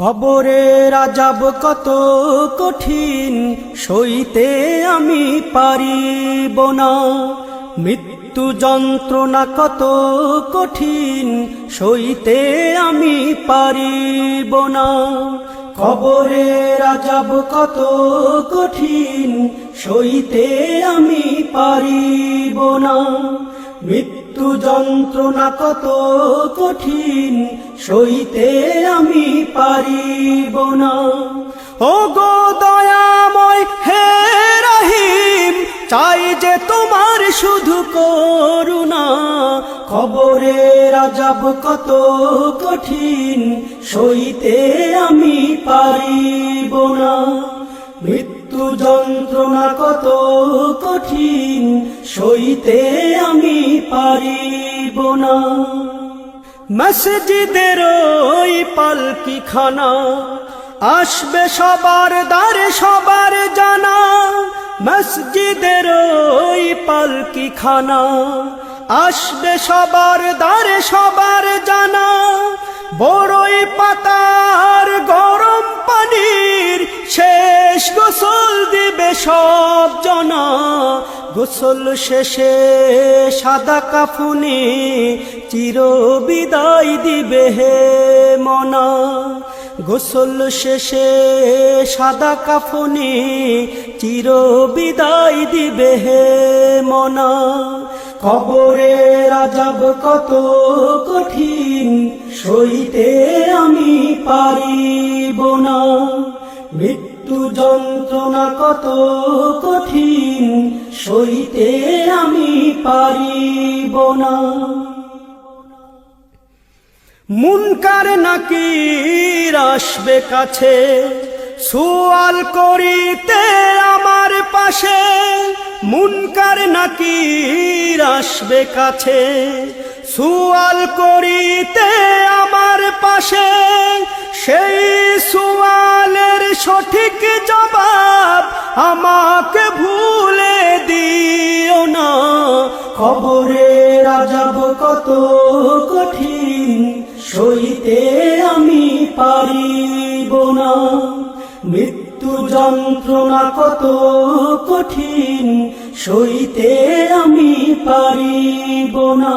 কবরের আযাব কত কঠিন, সইতে আমি পারিব না। মৃত্যু যন্ত্রণা কত কঠিন, সইতে আমি পারিব না। কবরের আযাব কত কঠিন, সইতে আমি পারিব না। মৃত্যু যন্ত্রণা কত কঠিন, সইতে আমি পারিব না। ও গো দয়াময় হে রহিম, চাই যে তোমার শুধু করুণা। কবরের আযাব কত কঠিন, সইতে আমি পারিব না। মৃত্যু যন্ত্রণা কত কঠিন, সইতে আমি পারিব না। মসজিদের ওই পালকিখানা, আসবে সবার দ্বারে সবার জানা। মসজিদের ওই পালকিখানা, আসবে সবার দ্বারে সবার জানা। বড়ই পাতার গরম পানির শেষ গোসল দিবে সব জনা। গোসল শেষে সাদা কাফনে চির বিদায় দিবে হে মনা। গোসল শেষে সাদা কাফনে চির বিদায় দিবে হে মনা। কবরের আযাব কত কঠিন, সইতে আমি পারিব না। মৃত্যু যন্ত্রণা কত কঠিন, সইতে আমি পারিব না। মুনকার নাকির আসবে কাছে, সুয়াল করিতে আমার পাশে। মুনকার নাকির আসবে কাছে, সুয়াল করিতে আমার পাশে। সেই সুয়ালের সঠিক জবাব আমাকে ভুলে দিও না। কবরের আযাব কত কঠিন, সইতে আমি পারিব না। মৃত্যু যন্ত্রণা কত কঠিন, সইতে আমি পারিব না।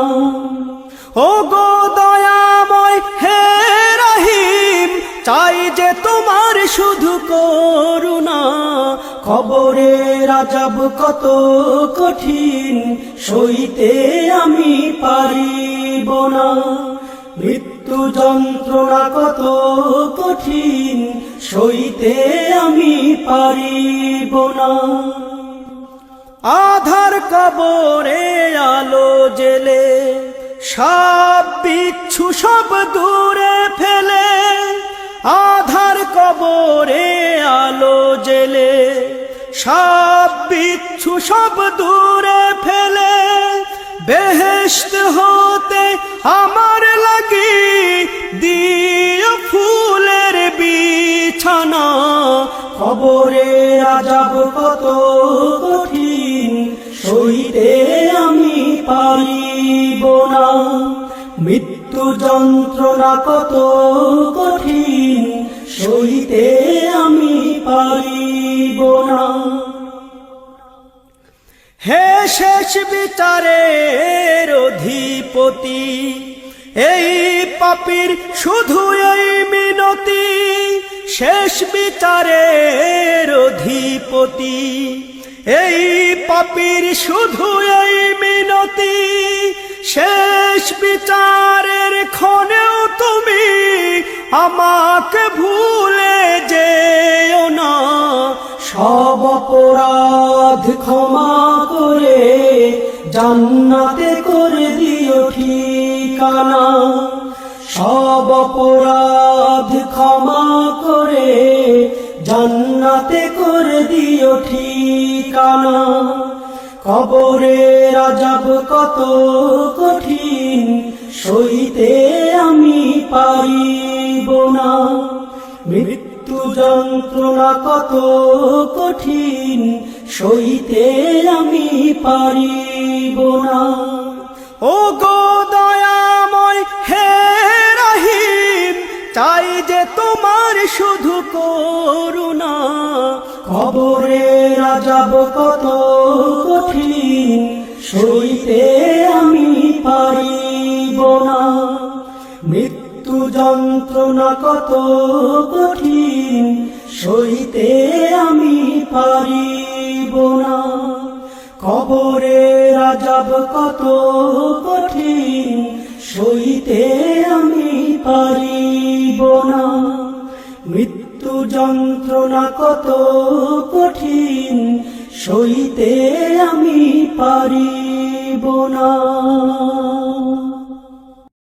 ও গো দয়াময় হে রহিম, চাই যে তোমার শুধু করুণা। কবরের আযাব কত কঠিন, সইতে আমি পারিব না। মৃত্যু যন্ত্রণা কত কঠিন, সইতে আমি পারিব না। আধার কবরে আলো জেলে, সাপ বিচ্ছু সব দূরে ফেলে। আধার কবরে আলো জেলে, সাপ বিচ্ছু সব দূরে ফেলে। বেহেশত হতে আমার লাগি দিও ফুলের বিছানা। কবরের আযাব কত কঠিন, সইতে আমি পারিব না। মৃত্যু যন্ত্রণা কত কঠিন, সইতে আমি পারিব না। হে শেষ বিচারের অধিপতি, এই পাপীর শুধু এই মিনতি। শেষ বিচারের অধিপতি, এই পাপীর শুধু এই মিনতি। শেষ বিচারের ক্ষণেও তুমি আমাকে ভুলে যেও না। সব অপরাধ ক্ষমা করে জান্নাতে করে দিও ঠিকানা। সব অপরাধ ক্ষমা করে জান্নাতে করে দিও ঠিকানা। কবরের আযাব কত কঠিন, সইতে আমি পারিব না। মৃত্যু যন্ত্রণা কত কঠিন, সইতে আমি পারিব না। ও গো দয়াময় হে রহিম, চাই যে তোমার করুণা কবরে আযাব কত কঠিন সইতে আমি পারিব না মৃত্যু যন্ত্রণা কত কঠিন সইতে আমি পারিব না কবরে আযাব কত কঠিন সইতে আমি পারিব না মৃত্যু যন্ত্রণা কত কঠিন সইতে আমি পারিব না।